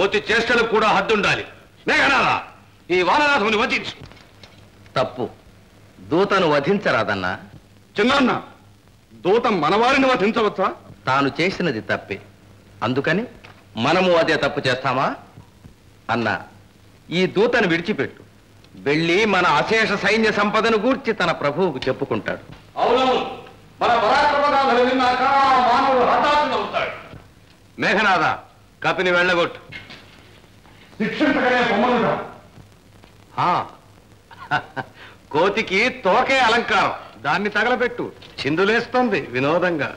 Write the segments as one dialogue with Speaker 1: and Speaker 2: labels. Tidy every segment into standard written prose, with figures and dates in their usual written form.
Speaker 1: కోతి చేష్టలకు కూడా హద్దుండాలి. మేఘనాథ, ఈ వాననాథుని వధించు.
Speaker 2: తప్పు, దూతను వధించరాదన్నా.
Speaker 1: చిన్నాన్న, దూత మనవారిని వధించవచ్చా?
Speaker 2: తాను చేసినది తప్పే, అందుకని మనము అదే తప్పు చేస్తామా? అన్నా, ఈ దూతను విడిచిపెట్టు, వెళ్ళి మన అశేష సైన్య సంపదను గూర్చి తన ప్రభువుకు చెప్పుకుంటాడు.
Speaker 1: అవునవును, మన పరాక్రమగాథలు విన్నాక మానవుడు హఠాత్తునవుతాడు. మేఘనాథ, కపిని వెళ్ళగొట్టు. శిక్షించగలే బొమ్మలుగా. కోతికి తోకే అలంకారం, దాన్ని తగలబెట్టు, చిందులేస్తుంది వినోదంగా.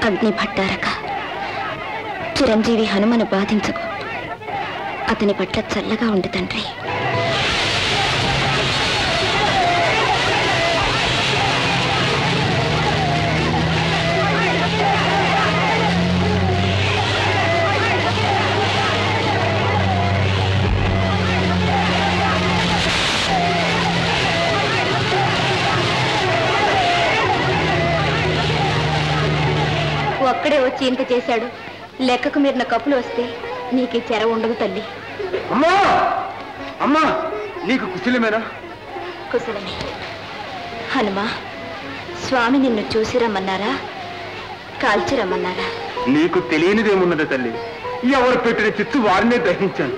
Speaker 3: అగ్ని భట్టారక, చిరంజీవి హనుమను బాధించకు. అతని పట్ల చల్లగా ఉండు తండ్రి. ఒక్కడే వచ్చి ఇంత చేశాడు. లెక్కకు మీరిన కప్పులు వస్తే నీకు చెర ఉండదు తల్లి.
Speaker 1: అమ్మా అమ్మా, నీకు కుశలమేనా?
Speaker 3: కుశలమే. హనుమా, స్వామి నిన్ను చూసి రమ్మన్నారా, కాల్చి రమ్మన్నారా?
Speaker 1: నీకు తెలియనిదేమున్నది తల్లి, ఎవరు పెట్టిన చిత్తు వారినే దహించాను.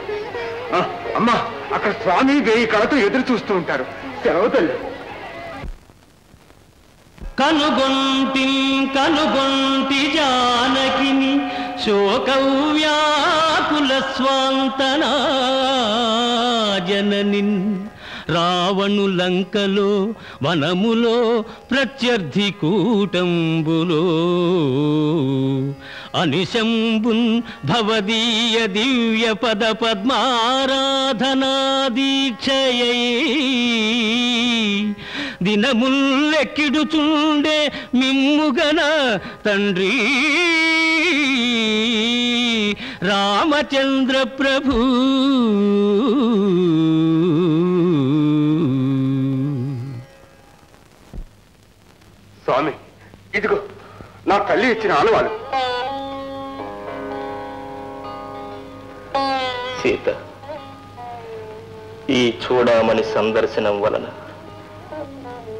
Speaker 1: అమ్మా, అక్కడ స్వామి 1000 కళతో ఎదురు చూస్తూ ఉంటారు. సెలవు తల్లి.
Speaker 4: కనుగొంటి జానకిని శోకవ్యాకుల స్వాంతనా జననిన్ రావణు లంకలో వనములో ప్రత్యర్థి కూటంబులో అనిశంబున్ భవదీయ దివ్య పద పద్మారాధనా దీక్షయై దినముల్లెక్కిడుచుండే మిమ్ముగన తండ్రి రామచంద్ర ప్రభు.
Speaker 1: స్వామి, ఇదిగో నా తల్లి ఇచ్చిన ఆలవాలు.
Speaker 5: సీత, ఈ చూడమని సందర్శనం వలన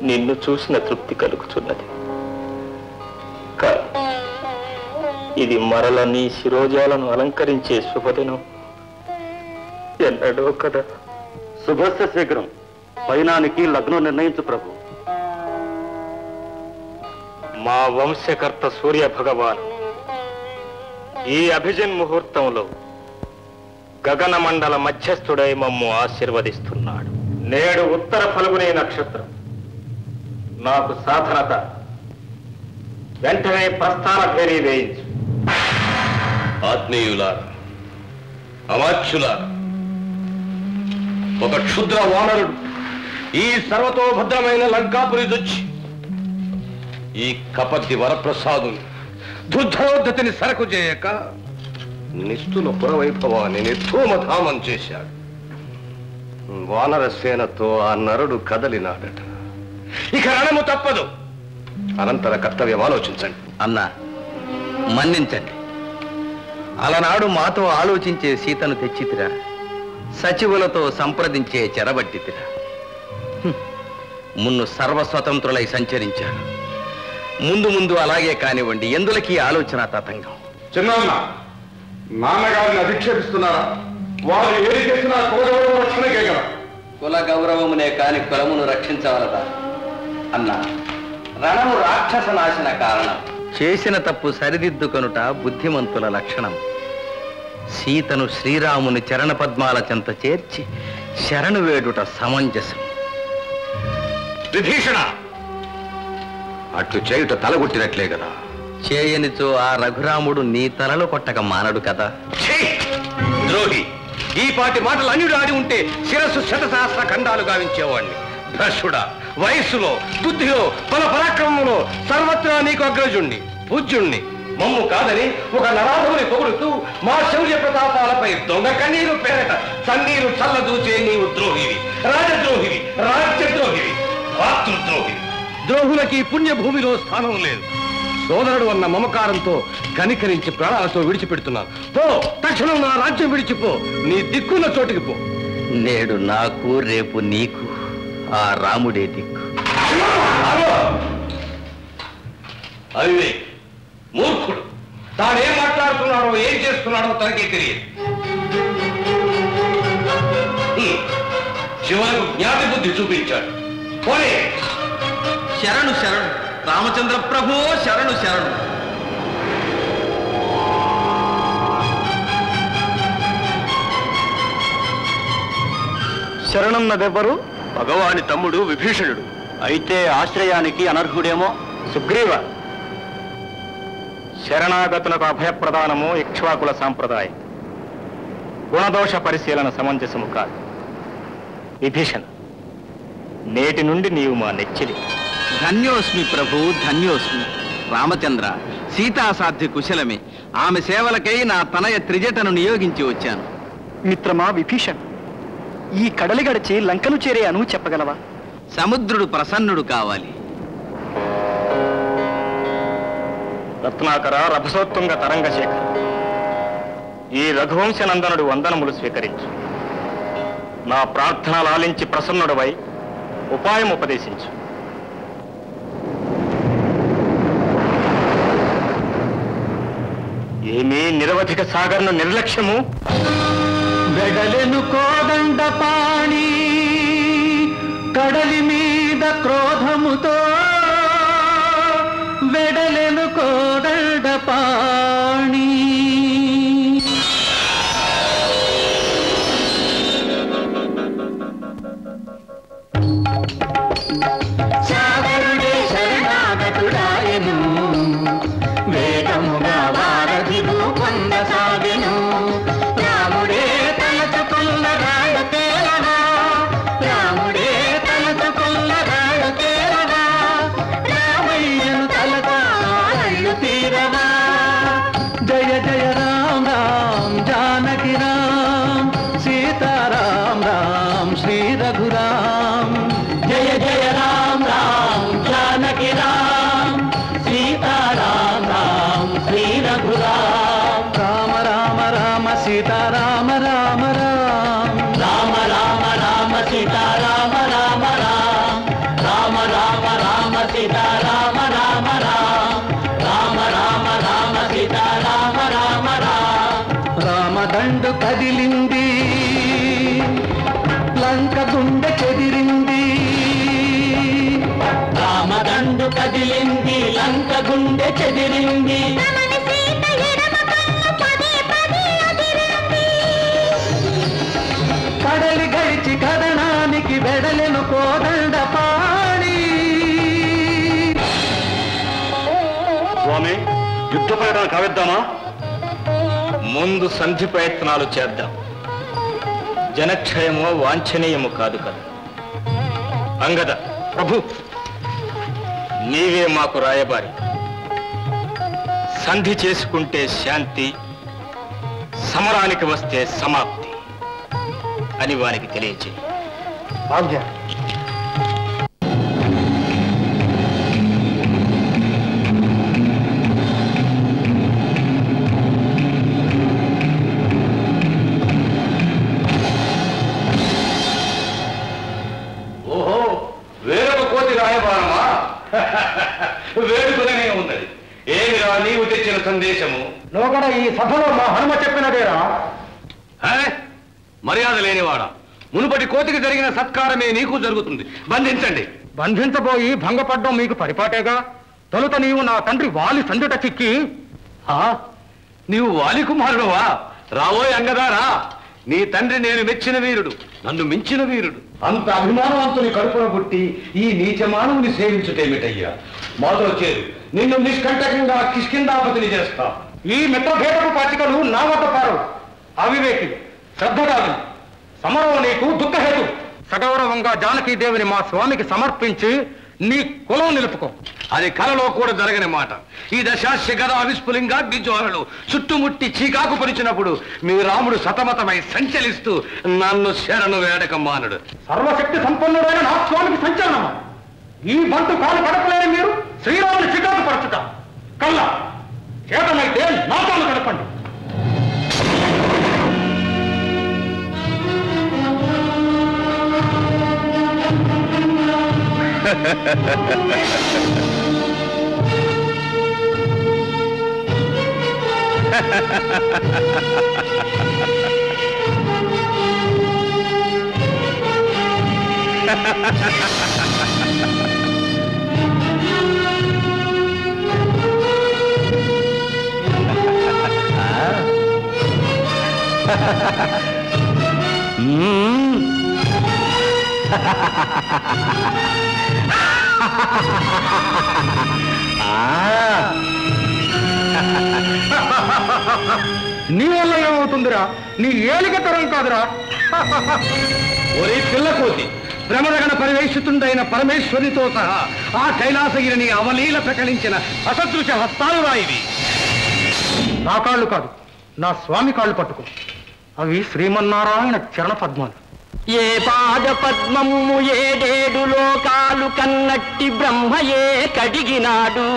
Speaker 5: నిన్ను చూసిన తృప్తి కలుగుతున్నది. ఇది మరల నీ శిరోజాలను అలంకరించే శుభదినం ఎన్నడో కదా.
Speaker 1: శుభస్య శీఘ్రం. పైనానికి లగ్నం నిర్ణయించు ప్రభు.
Speaker 5: మా వంశకర్త సూర్య భగవాన్ ఈ అభిజన్ ముహూర్తంలో గగన మండల మధ్యస్థుడై మమ్ము ఆశీర్వదిస్తున్నాడు. నేడు ఉత్తర ఫల్గుని నక్షత్రం. నాకు సాధనత. వెంటనే ప్రస్థాన భేరీ వేయించు.
Speaker 1: ఆత్మీయులారా, అమాత్యులారా, ఒక క్షుద్ర వానరుడు ఈ సర్వతోభద్రమైన లంకాపురి దొచ్చి ఈ కపర్ది వరప్రసాదుని దుర్ధరోద్ధతిని సరకు చేయక నిస్తుల పురవైభవాన్ని నిర్ధూమధామం చేశాడు. వానర సేనతో ఆ నరుడు కదలినాడట. ఇక రణము తప్పదు. అనంతర కర్తవ్యం ఆలోచించండి.
Speaker 2: అన్నా, మన్నించండి. అలనాడు మాతో ఆలోచించే సీతను తెచ్చితిరా, సచివులతో సంప్రదించే చెరబట్టితిరా. మున్ను సర్వస్వతంత్రులై సంచరించారు. ముందు ముందు అలాగే కానివ్వండి. ఎందులకి ఆలోచన తతంగం.
Speaker 1: చిన్న నాన్నగారిని అధిక్షేపిస్తున్నారా? వారు ఏది చేసినా కులగౌరవ రక్షణకే కదా.
Speaker 2: కుల గౌరవమునే కాని కులమును రక్షించవలదా? అన్నా, రణము రాక్షస నాశన కారణం. చేసిన తప్పు సరిదిద్దుకొనుట బుద్ధిమంతుల లక్షణం. సీతను శ్రీరాముని చరణ పద్మాల చెంత చేర్చి శరణు వేడుట సమంజసం.
Speaker 5: విభీషణ,
Speaker 2: అట్లు చేయుట తలగొట్టినట్లే కదా. చేయనిచో ఆ రఘురాముడు నీ తలలో కొట్టక మానడు కదా. ద్రోహి, ఈ పాటి మాటలు అన్యుడు ఆడి ఉంటే శిరస్సు శతసహస్ర ఖండాలు గావించేవాణ్ణి. భ్రష్టుడా, వయస్సులో, బుద్ధిలో, బల పరాక్రమంలో సర్వత్రా నీకు అగ్రజుణ్ణి, పూజ్యుణ్ణి. మమ్ము కాదని ఒక నరాధముని పొగుడుతూ మా శౌర్య ప్రతాపాలపై దొంగ కన్నీరు పేరట సన్నీరు చల్లదూచే నీవు ద్రోహివి, రాజద్రోహివి, రాజ్యద్రోహివి, మాతృద్రోహివి. ద్రోహులకి పుణ్యభూమిలో స్థానం లేదు. సోదరుడు అన్న మమకారంతో కనికరించి ప్రాణాలతో విడిచిపెడుతున్నాను. పో, తక్షణం నా రాజ్యం విడిచిపో, నీ దిక్కున్న చోటికి పో. నేడు నాకు, రేపు నీకు ఆ రాముడే దిక్కు. అవి మూర్ఖుడు, తానేం మాట్లాడుతున్నాడో ఏం చేస్తున్నాడో తనకే తెలియదు. శివకు జ్ఞాతి బుద్ధి చూపించాడు. పోనీ శరణు శరణు రామచంద్ర ప్రభు, శరణు శరణు.
Speaker 5: శరణన్నదెవ్వరు?
Speaker 2: భగవాని తమ్ముడు విభీషణుడు.
Speaker 5: అయితే ఆశ్రయానికి అనర్హుడేమో. సుగ్రీవ, శరణాగతులకు అభయప్రదానము ఇక్ష్వాకుల సాంప్రదాయం. గుణదోష పరిశీలన సమంజసము కాదు. విభీషణ, నేటి నుండి నీవు మా నెచ్చిలి.
Speaker 2: ధన్యోస్మి ప్రభు, ధన్యోస్మి. రామచంద్ర, సీతాసాధ్య కుశలమే. ఆమె సేవలకై నా తనయ త్రిజటను నియోగించి వచ్చాను.
Speaker 6: మిత్రమా విభీషణ్, ఈ కడలి గడిచి లంకను చేరేయను చెప్పగలవా?
Speaker 2: సముద్రుడు ప్రసన్నుడు కావాలి.
Speaker 5: రత్నాకర, రభసోత్తుంగ తరంగశేఖర, ఈ రఘువంశనందనుడు వందనములు స్వీకరించు. నా ప్రార్థన లాలించి ప్రసన్నుడవై ఉపాయం ఉపదేశించు. ఏమీ నిరవధిక సాగర్ను నిర్లక్ష్యము?
Speaker 4: వెడలెను కోదండ పాణి కడలి మీద క్రోధముతో, వెడలెను కోదండ పాణి. సాగరుడే శరణాగతుడాయను, వేగముగా వారధి రూపొందసాగెను. రాముడే తలచుకున్న రాళ్ళు తేలవా, రాముడే తలచుకున్న రాళ్ళు తేలవా, రామయ్యను తలగా రాళ్ళు తీరవా. జయ జయ రామ రామ జానకి రామ్, సీతారాం రామ్ శ్రీ రఘురామ్. జయ జయ రామ రామ జానకి రామ్, సీతారాం రామ్ శ్రీ రఘురామ్. రామ రామ రామ సీతారామ రామ రామ, రామ రామ రామ సీతారామ రామ రామ, రామ రామ రామ సీతారామ రామ రామ, రామ రామ రామ సీతారామ రామ రామ. రామదండు కదిలింది, లంక గుండె చెదిరింది. రామదండు కదిలింది, లంక గుండె చెదిరింది. కడలి గడిచి కదనానికి వెడలెను కోదండ పాణి.
Speaker 5: స్వామి, యుద్ధ ప్రకటన కావిద్దామా? ముందు సంధి ప్రయత్నాలు చేద్దాం. జనక్షయమో వాంఛనీయము కాదు కదా. అంగద ప్రభు, నీవే మాకు రాయబారి. సంధి చేసుకుంటే శాంతి, సమరానికి వస్తే సమాప్తి అని వారికి తెలియచేయి.
Speaker 6: ఆజ్ఞ.
Speaker 2: ఓహో, వేరొక కోతి రాయబారమా? వేడుకనే ఉన్నది. ఏమిరా నీవు తెచ్చిన సందేశము?
Speaker 6: నువ్వు కూడా ఈ సభలో మా హనుమ చెప్పినదేరా?
Speaker 2: మర్యాద లేనివాడా, మునుపటి కోతికి జరిగిన సత్కారమే నీకు జరుగుతుంది. బంధించండి.
Speaker 1: బంధించబోయి భంగపడ్డం మీకు పరిపాటేగా. తొలుత నీవు నా తండ్రి వాలి సందుట చిక్కి.
Speaker 2: నీవు వాలి కుమారుడువా? రావోయ్ అంగదారా, నీ తండ్రి నేను మెచ్చిన వీరుడు, నన్ను మించిన వీరుడు. అంత అభిమానవంతుని కడుపున పుట్టి ఈ నీచ మానవుని సేవించుటేమిటయ్యా? మాతో చేరు, నిన్ను నిష్కంటకంగా కిష్కిందాపతిని చేస్తా.
Speaker 1: ఈ మిత్రభేదపు పాచికలు నా వద్ద పారవు. అవివేకి, శ్రద్ధగాదు, సమరం నీకు దుఃఖహేతు. సగౌరవంగా జానకీదేవిని మా స్వామికి సమర్పించి నీ కులం నిలుపుకో.
Speaker 2: అది కలలో కూడా జరగని మాట. ఈ దశాస్య గద విస్ఫులింగాగ్ని జ్వాలలు చుట్టుముట్టి చీకాకు పరిచినప్పుడు మీ రాముడు సతమతమై సంచలిస్తూ నన్ను శరణు వేడక మానడు.
Speaker 1: సర్వశక్తి సంపన్నుడైన నా స్వామికి సంచలనమా? ఈ బంటు కాలు గడపలేని మీరు శ్రీరాముని చికాకు పరచుట కల్లా. చేతనైతే నా కాలు గడపండి. నీ వల్ల ఏమవుతుందిరా? నీ ఏలిక తరం కాదురా.
Speaker 2: ఒరే పిల్లకోతి, భ్రమరగణ పరివేషితుండైన పరమేశ్వరితో సహా ఆ కైలాసగిరిని అవలీల ప్రకటించిన అసదృశ హస్తాలు రాయివి.
Speaker 1: నా కాళ్ళు కాదు, నా స్వామి కాళ్ళు పట్టుకో. అవి శ్రీమన్నారాయణ చరణ పద్మాలు.
Speaker 4: ఏ పాద పద్మము ఏడేడు లోకాలు కన్నట్టి బ్రహ్మయే కడిగినాడు.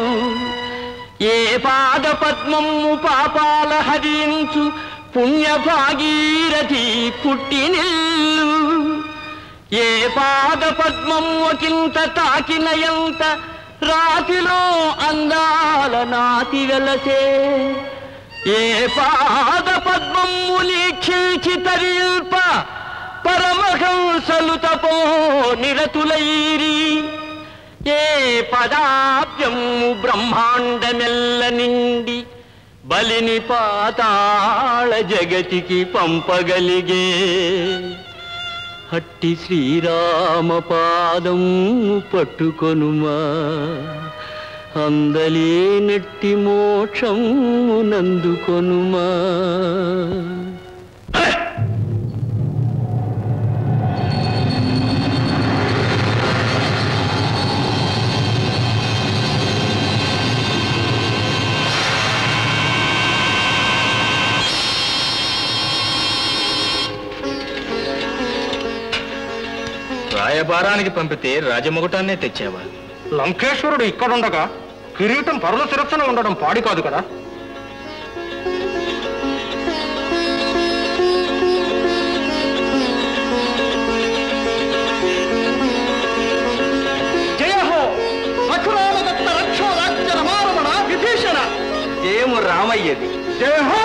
Speaker 4: ఏ పాద పద్మము పాపాల హరించు పుణ్య భాగీరథి పుట్టినిల్లు. ఏ పాద పద్మము ఒకంత తాకినయంత రాతిలో అందాల నాతి వెలసే. ఏ పాద పద్మము నీక్షించి తరిల్ప పరమహంసలు తపో నిరతులైరి. ఏ పదాబ్జము బ్రహ్మాండమెల్ల నిండి బలిని పాతాళ జగతికి పంపగలిగే. హట్టి శ్రీరామ పాదం పట్టుకొనుమా, అందలేనట్టి మోక్షము నందుకొనుమా.
Speaker 5: రాయబారానికి పంపితే రాజమొగటాన్నే తెచ్చావా?
Speaker 1: లంకేశ్వరుడు ఇక్కడుండగా కిరీటం పరుల శిరస్సున ఉండడం పాడి కాదు కదా. జయ హో రఘురామదత్త రక్షో రాజ్య రమారమణ విభీషణ.
Speaker 2: జయము రామయ్యది.
Speaker 1: జయ హో